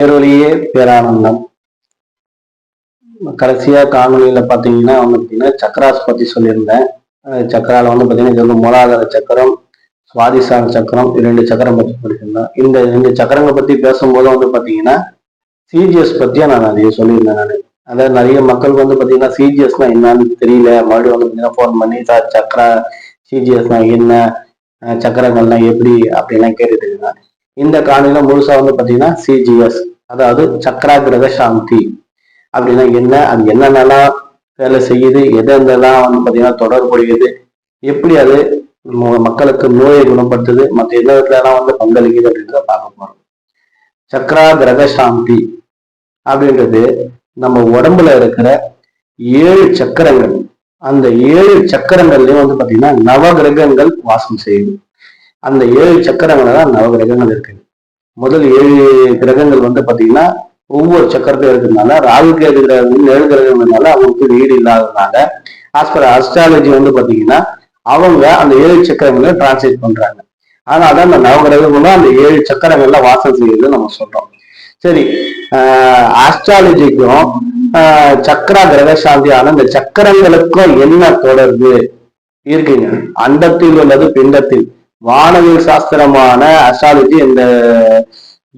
பேரொழியே பேரானந்தம். கடைசியா காணொலியில பாத்தீங்கன்னா சக்கராஸ் பத்தி சொல்லியிருந்தேன். சக்கரால பாத்தீங்கன்னா இது மூலாதார சக்கரம், சுவாதிஷ்டான சக்கரம், 2 சக்கரம் பத்தி படிச்சிருந்தேன். இந்த 2 சக்கரங்களை பத்தி பேசும்போது பாத்தீங்கன்னா சிஜிஎஸ் பத்தியா நான் நிறைய சொல்லியிருந்தேன். நான் அதாவது நிறைய மக்களுக்கு பாத்தீங்கன்னா சிஜிஎஸ்னா என்னன்னு தெரியல. மறுபடியும் பாத்தீங்கன்னா போன் பண்ணி சக்கரா சிஜிஎஸ்னா என்ன, சக்கரங்கள்லாம் எப்படி அப்படின்லாம் கேட்டுட்டு இருக்காங்க. இந்த காணொலியில முழுசா பாத்தீங்கன்னா சிஜிஎஸ், அதாவது சக்கரா கிரக சாந்தி அப்படின்னா என்ன, அது என்னென்னலாம் வேலை செய்யுது, எதெல்லாம் பாத்தீங்கன்னா தொடர்புடையது, எப்படி அது மக்களுக்கு நோயை குணப்படுத்துது, மற்ற எந்த விதத்துலலாம் பங்களிக்குது அப்படின்றத பார்க்க போறோம். சக்கரா கிரக சாந்தி அப்படின்றது நம்ம உடம்புல இருக்கிற 7 சக்கரங்கள். அந்த 7 சக்கரங்கள்லயும் பாத்தீங்கன்னா நவகிரகங்கள் வாசம் செய்யுது. அந்த 7 சக்கரங்கள்ல தான் நவகிரகங்கள் இருக்குது. முதல் 7 கிரகங்கள் பாத்தீங்கன்னா ஒவ்வொரு சக்கரத்தையும் இருக்கிறதுனால, ராகு கேது கிரகங்கள் 7 கிரகங்கள்னால அவங்களுக்கு வீடு இல்லாததுனால ஆஸ்பர் அஸ்ட்ராலஜி பாத்தீங்கன்னா அவங்க அந்த 7 சக்கரங்களை டிரான்ஸ்லேட் பண்றாங்க. அதனாலதான் அந்த நவகிரகங்களும் அந்த 7 சக்கரங்கள்ல வாசம் செய்யுதுன்னு நம்ம சொல்றோம். சரி, ஆஸ்ட்ராலஜிக்கும் சக்கரா கிரக சாந்தியான இந்த சக்கரங்களுக்கும் என்ன தொடர்பு இருக்குங்க? அண்டத்தில் உள்ளது பிண்டத்தில். வானவியல் சாஸ்திரமான அஸ்ட்ராலஜி இந்த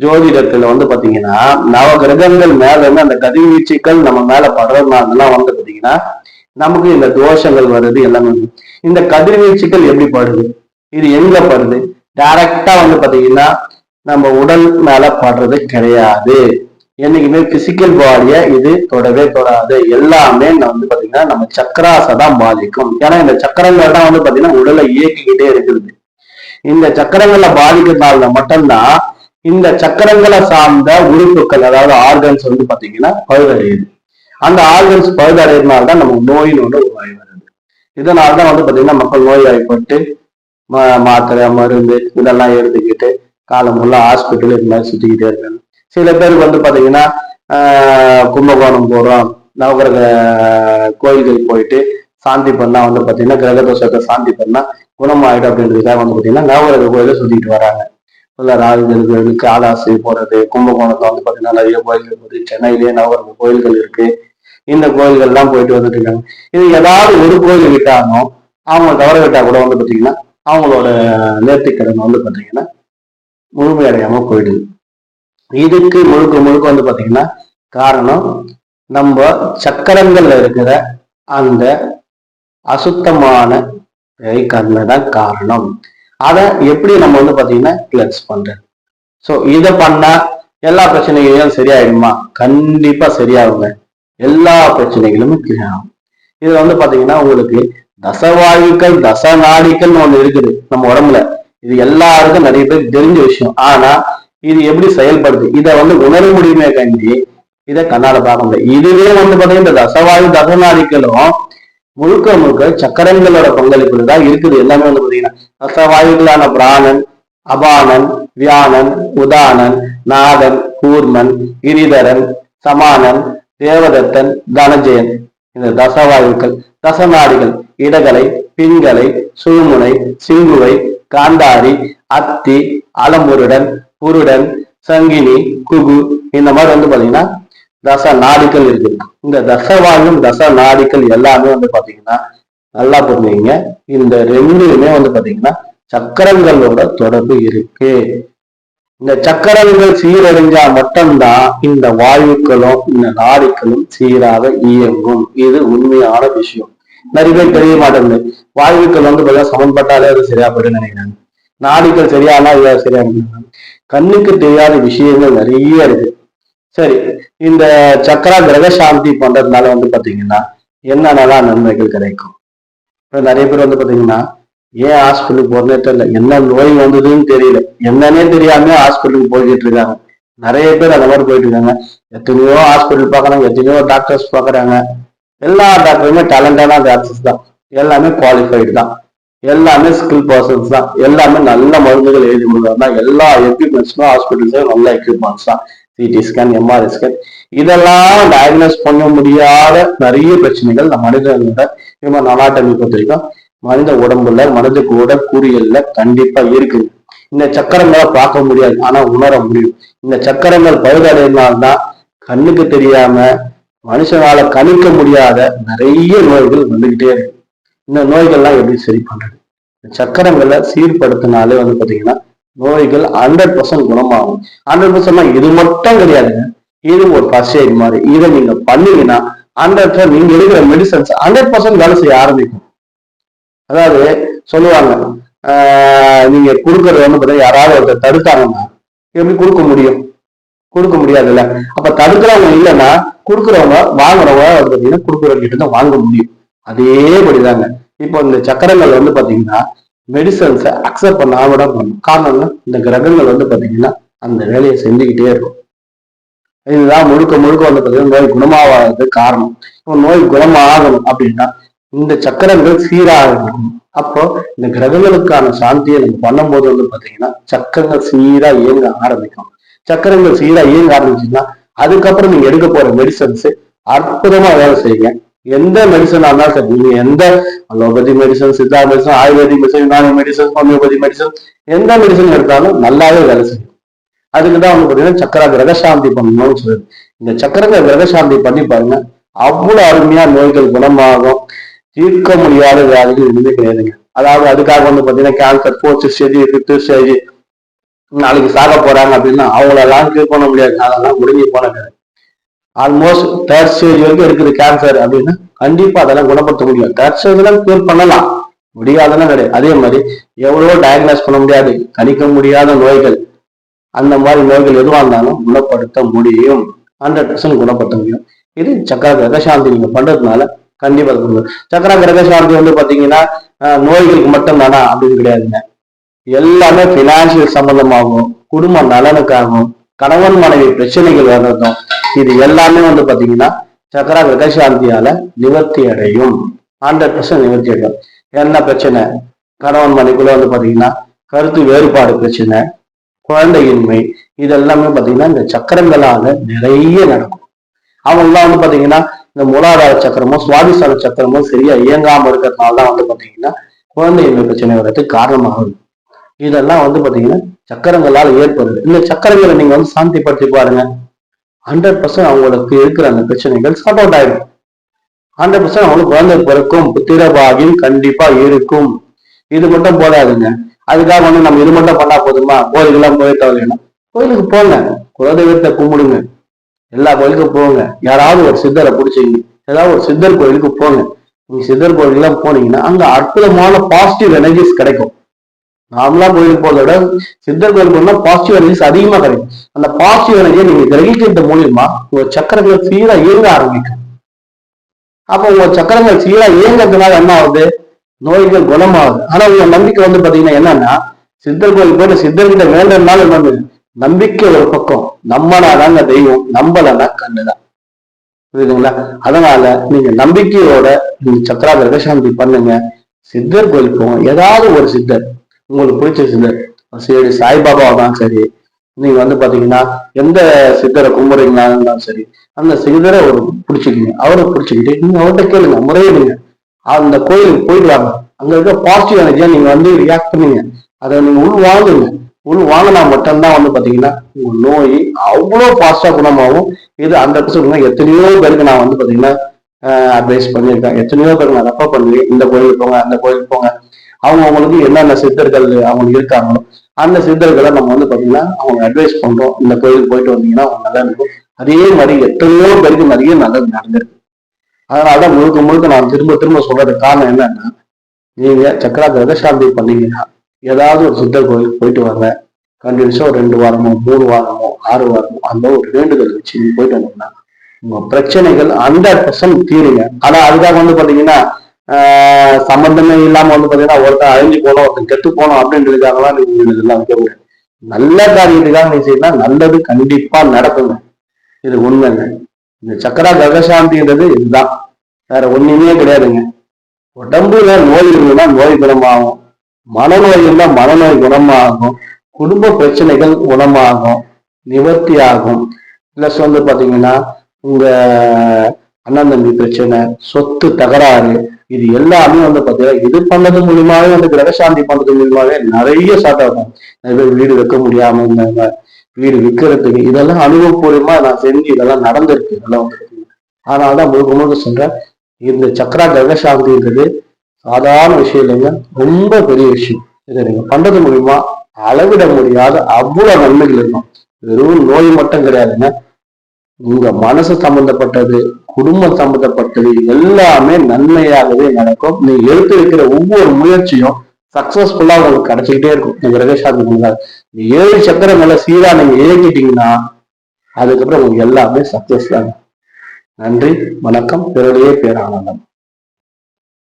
ஜோதிடத்துல பாத்தீங்கன்னா நவ கிரகங்கள் மேல அந்த கதிர்வீச்சுக்கள் நம்ம மேல படுறதுனாலலாம் பாத்தீங்கன்னா நமக்கு இந்த தோஷங்கள் வருது எல்லாமே. இந்த கதிர்வீச்சுக்கள் எப்படி படுது, இது எங்க படுது? டைரக்டா பாத்தீங்கன்னா நம்ம உடல் மேல படுறது கிடையாது. என்னைக்குமே பிசிக்கல் பாடிய இது தொடவே தொடாது. எல்லாமே பாத்தீங்கன்னா நம்ம சக்கராசை தான் பாதிக்கும். ஏன்னா இந்த சக்கரங்கள் தான் பாத்தீங்கன்னா உடலை இயக்கிக்கிட்டே இருக்குது. இந்த சக்கரங்களை பாதிக்கிறதுனால மட்டும்தான் இந்த சக்கரங்களை சார்ந்த உறுப்புகள், அதாவது ஆர்கன்ஸ் பாத்தீங்கன்னா பழுதடையுது. அந்த ஆர்கன்ஸ் பழுதடைறதுனால்தான் நமக்கு நோயின்னு உருவாகி வருது. இதனால்தான் பாத்தீங்கன்னா மக்கள் நோய்வாய்ப்பட்டு மாத்திரை மருந்து இதெல்லாம் எடுத்துக்கிட்டு காலம் ஃபுல்லா ஹாஸ்பிட்டல் இது மாதிரி சுத்திக்கிட்டே இருக்காங்க. சில பேர் பாத்தீங்கன்னா கும்பகோணம் போறோம், நவகிரக கோயில்கள் போயிட்டு சாந்தி பண்ணா பாத்தீங்கன்னா கிரகதோஷத்தை சாந்தி பண்ணா குணமாயிடும் அப்படின்றதுக்காக பாத்தீங்கன்னா நவகிரக கோயில சுத்திட்டு வராங்க. ராகுகளுக்கு காலாசி போறது. கும்பகோணத்துல பாத்தீங்கன்னா நிறைய கோயில்கள் இருக்கு. சென்னையிலேயே நவகிரக கோயில்கள் இருக்கு. இந்த கோயில்கள் எல்லாம் போயிட்டு வந்துட்டு இருக்காங்க. இது ஏதாவது ஒரு கோயில் விட்டாலும் அவங்க தவற விட்டா கூட பாத்தீங்கன்னா அவங்களோட நேர்த்திக்கடன் பாத்தீங்கன்னா முழுமையடையாம போயிடுது. இதுக்கு முழுக்க முழுக்க பாத்தீங்கன்னா காரணம் நம்ம சக்கரங்கள்ல இருக்கிற அந்த அசுத்தமான கர்மை தான் காரணம். அதை எப்படி நம்ம பாத்தீங்கன்னா கிளென்ஸ் பண்றது. சோ இதை பண்ணா எல்லா பிரச்சனைகளையும் சரியாயிடுமா? கண்டிப்பா சரியாகுங்க. எல்லா பிரச்சனைகளும் கிளியர் ஆகும். இது பாத்தீங்கன்னா உங்களுக்கு தசவாயுக்கள், தசநாடிகள் ஒண்ணு இருக்குது நம்ம உடம்புல. இது எல்லாருக்கும் நிறைய பேர் தெரிஞ்ச விஷயம். ஆனா இது எப்படி செயல்படுது, இதை உணர முடியுமே கண்டி இதை கண்ணால பார்க்க முடியும். இதுவே பாத்தீங்கன்னா இந்த தசவாயு தசநாடிகளும் முழுக்க முழுக்க சக்கரங்களோட பங்களிப்புல தான் இருக்குது. எல்லாமே பாத்தீங்கன்னா தசவாயுகளான பிராணன், அபானன், வியானன், உதானன், நாதன், கூர்மன், கிரிதரன், சமானன், தேவதத்தன், தனஜயன், இந்த தசவாயுக்கள். தசநாடிகள் இடகலை, பிங்களை, சுழுமுனை, சிங்குவை, காந்தாரி, அத்தி, அலம்புருடன், புருடன், சங்கினி, குகு, இந்த மாதிரி பாத்தீங்கன்னா தச நாடிகள் இருக்கு. இந்த தசவாயும் தச நாடிகள் எல்லாமே பாத்தீங்கன்னா நல்லா புரிஞ்சுங்க, இந்த ரெண்டுமே பாத்தீங்கன்னா சக்கரங்களோட தொடர்பு இருக்கு. இந்த சக்கரங்கள் சீரழிஞ்சா மட்டும்தான் இந்த வாயுக்களும் இந்த நாடிகளும் சீராக இயங்கும். இது உண்மையான விஷயம். நிறைய பேர் தெரிய மாட்டேங்குது. வாயுக்கள் பாத்தீங்கன்னா சமன்பட்டாலே அது சரியா போயிட்டு நினைக்கிறாங்க. நாடிகள் சரியானா இதை சரியா நினைக்கிறாங்க. கண்ணுக்கு தெரியாத விஷயங்கள் நிறைய இருக்கு. சரி, இந்த சக்கரா கிரக சாந்தி பண்றதுனால பாத்தீங்கன்னா என்னென்னலாம் நன்மைகள் கிடைக்கும்? நிறைய பேர் பாத்தீங்கன்னா ஏன் ஹாஸ்பிட்டலுக்கு போறதே தெரியல, என்ன நோய் வந்ததுன்னு தெரியல, என்னன்னே தெரியாம ஹாஸ்பிட்டலுக்கு போய்கிட்டு இருக்காங்க. நிறைய பேர் அந்த மாதிரி போயிட்டு இருக்காங்க. எத்தனையோ ஹாஸ்பிட்டல் பாக்குறாங்க, எத்தனையோ டாக்டர்ஸ் பாக்குறாங்க. எல்லா டாக்டருமே டேலண்டான டாக்டர்ஸ் தான், எல்லாமே குவாலிஃபைடு தான், எல்லாமே ஸ்கில் பர்சன்ஸ் தான், எல்லாமே நல்ல மருந்துகள் எழுதி கொடுக்குறாங்க. எல்லா எக்யூப்மெண்ட்ஸும் ஹாஸ்பிட்டல்ஸும் நல்ல எக்யூப்மெண்ட்ஸ் தான். சிடி ஸ்கேன், எம்ஆர்ஐ ஸ்கேன், இதெல்லாம் டயக்னோஸ் பண்ண முடியாத நிறைய பிரச்சனைகள் நம்ம மனிதர்களோட ஹியூமன் அனாட்டமி பொறுத்த வரைக்கும் மனித உடம்புல மனதுக்கு உடற்கூறியல்ல கண்டிப்பா இருக்குது. இந்த சக்கரங்களை பார்க்க முடியாது, ஆனா உணர முடியும். இந்த சக்கரங்கள் பழுதடைனால்தான் கண்ணுக்கு தெரியாம மனுஷனால கணிக்க முடியாத நிறைய நோய்கள் வந்துகிட்டே இருக்கு. இந்த நோய்கள்லாம் எப்படி சரி பண்றது? சக்கரங்களை சீர்படுத்தினாலே பாத்தீங்கன்னா நோய்கள் 100% குணமாகும். 100% இது மட்டும் கிடையாதுங்க. இது ஒரு ஃபர்ஸ்ட் எய்ட் மாதிரி. இதை நீங்க பண்ணீங்கன்னா 100% நீங்க எடுக்கிற மெடிசன்ஸ் 100% வேலை செய்ய ஆரம்பிக்கும். அதாவது சொல்லுவாங்க, நீங்க கொடுக்கறது பார்த்தீங்கன்னா யாராவது ஒருத்தர் தடுத்தாங்கன்னா எப்படி கொடுக்க முடியும்? கொடுக்க முடியாதுல்ல. அப்ப தடுக்கிறவங்க இல்லைன்னா கொடுக்குறவங்க வாங்குறவங்க பார்த்தீங்கன்னா கொடுக்குறவங்க கிட்ட தான் வாங்க முடியும். அதேபடிதாங்க இப்போ இந்த சக்கரங்கள் பாத்தீங்கன்னா மெடிசன்ஸை அக்செப்ட் பண்ணாம தான் பண்ணும். காரணம்னா இந்த கிரகங்கள் பாத்தீங்கன்னா அந்த வேலையை செஞ்சுக்கிட்டே இருக்கும். இதுதான் முழுக்க முழுக்க பாத்தீங்கன்னா நோய் குணமாகாதது காரணம். இப்போ நோய் குணமாகணும் அப்படின்னா இந்த சக்கரங்கள் சீராக இருக்கும். அப்போ இந்த கிரகங்களுக்கான சாந்தியை நம்ம பண்ணும்போது பாத்தீங்கன்னா சக்கரங்கள் சீரா இயங்க ஆரம்பிக்கும். சக்கரங்கள் சீரா இயங்க ஆரம்பிச்சுன்னா அதுக்கப்புறம் நீங்க எடுக்க போற மெடிசன்ஸ் அற்புதமா வேலை செய்யுங்க. எந்த மெடிசன் இருந்தாலும் சரி, நீங்க எந்த allopathy medicine, Siddha medicine, ayurvedic medicine, Unani medicine, homeopathy medicine, எந்த மெடிசன் எடுத்தாலும் நல்லாவே வேலை செய்யும். அதுக்குதான் பாத்தீங்கன்னா சக்கர கிரகசாந்தி பண்ணணும்னு சொல்லுது. இந்த சக்கரங்கள் கிரகசாந்தி பண்ணி பாருங்க, அவ்வளவு அருமையா நோய்கள் குணமாகும். தீர்க்க முடியாத வியாதிகள் எதுவுமே கிடையாதுங்க. அதாவது அதுக்காக பாத்தீங்கன்னா cancer 4th stage 5th stage நாளைக்கு சாக போறாங்க அப்படின்னா அவங்களெல்லாம் கியூர் பண்ண முடியாது. அதெல்லாம் முடிஞ்சு போனது. ஆல்மோஸ்ட் 3rd ஸ்டேஜ் வரைக்கும் இருக்குது கேன்சர் அப்படின்னா கண்டிப்பா அதெல்லாம் குணப்படுத்த முடியும். 3rd ஸ்டேஜ்லாம் கியூர் பண்ணலாம், முடியாதுன்னு கிடையாது. அதே மாதிரி எவ்வளவோ டயக்னோஸ் பண்ண முடியாது, கணிக்க முடியாத நோய்கள், அந்த மாதிரி நோய்கள் எதுவாக இருந்தாலும் குணப்படுத்த முடியும். 100% குணப்படுத்த முடியும். இது சக்கர கிரகசாந்தி நீங்க பண்றதுனால கண்டிப்பா கொடுக்கும். சக்கர கிரகசாந்தி பாத்தீங்கன்னா நோய்களுக்கு மட்டும் தானா அப்படின்னு கிடையாதுங்க. எல்லாமே பினான்சியல் சம்பந்தமாகும், குடும்ப நலனுக்காகவும், கணவன் மனைவி பிரச்சனைகள் வர்றதும், இது எல்லாமே பாத்தீங்கன்னா சக்கர கிரகசாந்தியால நிவர்த்தி அடையும். 100% நிவர்த்தி அடையும். என்ன பிரச்சனை? கணவன் மனைவிக்குள்ள பாத்தீங்கன்னா கருத்து வேறுபாடு பிரச்சனை, குழந்தையின்மை, இதெல்லாமே பாத்தீங்கன்னா இந்த சக்கரங்களால நிறைய நடக்கும். அவங்கெல்லாம் பாத்தீங்கன்னா இந்த மூலாதார சக்கரமும் சுவாதிசார சக்கரமும் சரியா இயங்காம இருக்கிறதுனால தான் பாத்தீங்கன்னா குழந்தையின்மை பிரச்சனை வர்றதுக்கு காரணமாகுது. இதெல்லாம் பாத்தீங்கன்னா சக்கரங்களால் ஏற்படுது. இந்த சக்கரங்களை நீங்க சாந்திப்படுத்தி பாருங்க, 100% அவங்களுக்கு இருக்கிற அந்த பிரச்சனைகள் சார்ட் அவுட் ஆயிடும். 100% அவங்களுக்கு குழந்தை பிறக்கும், புத்திரபாகியம் கண்டிப்பா இருக்கும். இது மட்டும் போதாதுங்க. அதுக்காக நம்ம இது மட்டும் பண்ணா போதுமா? கோயிலுக்கெல்லாம் போய் தேவையில்லைன்னா கோயிலுக்கு போங்க, குலதெய்வத்தை கும்பிடுங்க, எல்லா கோயிலுக்கும் போங்க. யாராவது ஒரு சித்தரை பிடிச்சிங்க, ஏதாவது ஒரு சித்தர் கோயிலுக்கு போங்க. நீங்க சித்தர் கோயிலுக்கு போனீங்கன்னா அங்க அற்புதமான பாசிட்டிவ் எனர்ஜிஸ் கிடைக்கும். நார்மலா கோயிலுக்கு போறத விட சித்தர் கோயிலுக்கு போனா பாசிட்டிவ் எனர்ஜிஸ் அதிகமா கிடைக்கும். அந்த பாசிட்டிவ் எனர்ஜியை நீங்க கிரகிக்கிறது மூலியமா உங்க சக்கரங்கள் சீரா இயங்க ஆரம்பிக்கும். அப்ப உங்க சக்கரங்கள் சீரா இயங்கிறதுனால என்ன ஆகுது? நோய்கள் குணமாகுது. ஆனா உங்க நம்பிக்கை பாத்தீங்கன்னா என்னன்னா, சித்தர் கோயில் போயிட்டு சித்தர்கிட்ட வேண்டதுனால நம்பிக்கை ஒரு பக்கம், நம்மளாதாங்க தெய்வம், நம்பலன்னா கண்ணுதான். புரியுதுங்களா? அதனால நீங்க நம்பிக்கையோட நீங்க சக்கரா கிரகசாந்தி பண்ணுங்க. சித்தர் கோயில் போங்க, ஏதாவது ஒரு சித்தர் உங்களுக்கு பிடிச்ச சித்தர், சரி சாய்பாபாவா தான் சரி, நீங்க பாத்தீங்கன்னா எந்த சித்தரை கும்பிடுறீங்களாலும் சரி, அந்த சித்தரை ஒரு பிடிச்சிக்கிங்க. அவரை பிடிச்சிக்கிட்டு நீங்க அவர்கிட்ட கேளுங்க, முறையிடுங்க. அந்த கோயிலுக்கு போயிட்டு வாங்க. அங்க இருக்க பாசிட்டிவ் எனர்ஜியா நீங்க ரியாக்ட் பண்ணீங்க, அதை நீங்க உள் வாங்குங்க. உள் வாங்கினா மட்டும்தான் பாத்தீங்கன்னா உங்க நோய் அவ்வளவு ஃபாஸ்டா குணமாகும். இது 100% எத்தனையோ பேருக்கு நான் பாத்தீங்கன்னா அட்வைஸ் பண்ணியிருக்கேன். எத்தனையோ பேருக்கு நான் ரெஃபர் பண்ணுவேன், இந்த கோயிலுக்கு போங்க, அந்த கோயிலுக்கு போங்க. அவங்களுக்கு என்னென்ன சித்தர்கள் அவங்க இருக்காங்களோ அந்த சித்தர்களை நம்ம பாத்தீங்கன்னா அவங்க அட்வைஸ் பண்றோம். இந்த கோயிலுக்கு போயிட்டு வந்தீங்கன்னா அவங்க நல்லா இருக்கும். அதே மாதிரி எத்தனையோ பேருக்கு நிறைய நல்லது நடந்திருக்கு. அதனாலதான் முழுக்க முழுக்க நான் திரும்ப திரும்ப சொல்றது காரணம் என்னன்னா, நீங்க சக்கரா கிரகசாந்தி பண்ணீங்கன்னா ஏதாவது ஒரு சித்தர் கோயிலுக்கு போயிட்டு வாங்க. கண்டினியூஸா ஒரு 2 வாரமோ 3 வாரமோ 6 வாரமோ அந்த ஒரு வேண்டுதல் வச்சு நீங்க போயிட்டு வந்தீங்கன்னா உங்க பிரச்சனைகள் 100% தீருங்க. ஆனா அதுக்காக பாத்தீங்கன்னா சம்பந்தமே இல்லாம பாத்தீங்கன்னா ஒருத்தன் அழிஞ்சு போனோம், ஒருத்தன் கெட்டு போனோம் அப்படின்றதுக்காகலாம் நீங்க இதெல்லாம் வைக்க முடியாது. நல்ல காரியத்துக்காக நீங்க செய்யலாம், நல்லது கண்டிப்பா நடக்குங்க. இது உண்மைங்க. இந்த சக்கரா கிரகசாந்தின்றது இதுதான், வேற ஒண்ணுமே கிடையாதுங்க. உடம்புல நோய் இருந்தா நோய் குணமாகும், மனநோய் இருந்தா மனநோய் குணமாகும், குடும்ப பிரச்சனைகள் குணமாகும், நிவர்த்தி ஆகும். பிளஸ் பாத்தீங்கன்னா உங்க அண்ணன் தம்பி பிரச்சனை, சொத்து தகராறு, இது எல்லாமே வந்து பாத்தீங்கன்னா இது பண்ணது மூலியமாவே வந்து கிரகசாந்தி பண்றது மூலியமாவே நிறைய ஸ்டார்ட் ஆகும். நிறைய பேர் வீடு வைக்க முடியாம இருந்தாங்க, வீடு விற்கிறதுக்கு, இதெல்லாம் அனுபவபூர்வமா நான் செஞ்சு இதெல்லாம் நடந்திருக்கு. இதெல்லாம் வந்து அதனாலதான் முழுக்க முழுக்க சொல்றேன், இந்த சக்கரா கிரகசாந்தின்றது சாதாரண விஷயம் இல்லைங்க, ரொம்ப பெரிய விஷயம். இதை நீங்க பண்றது மூலியமா அளவிட முடியாத அவ்வளவு நன்மைகள் இருக்கும். வெறும் நோய் மட்டும் கிடையாதுங்க, உங்க மனசு சம்பந்தப்பட்டது, குடும்பம் சம்பந்தப்பட்டது எல்லாமே நன்மையாகவே நடக்கும். நீங்க எடுத்து வைக்கிற ஒவ்வொரு முயற்சியும் சக்சஸ்ஃபுல்லா உங்களுக்கு கிடைச்சிக்கிட்டே இருக்கும். இந்த கிரகசாந்தி முன்னாள் 7 சக்கரங்களை சீரா நீங்க இயக்கிட்டீங்கன்னா அதுக்கப்புறம் உங்களுக்கு எல்லாமே சக்சஸ் தான். நன்றி, வணக்கம். பிறரையே பேரானந்தம்.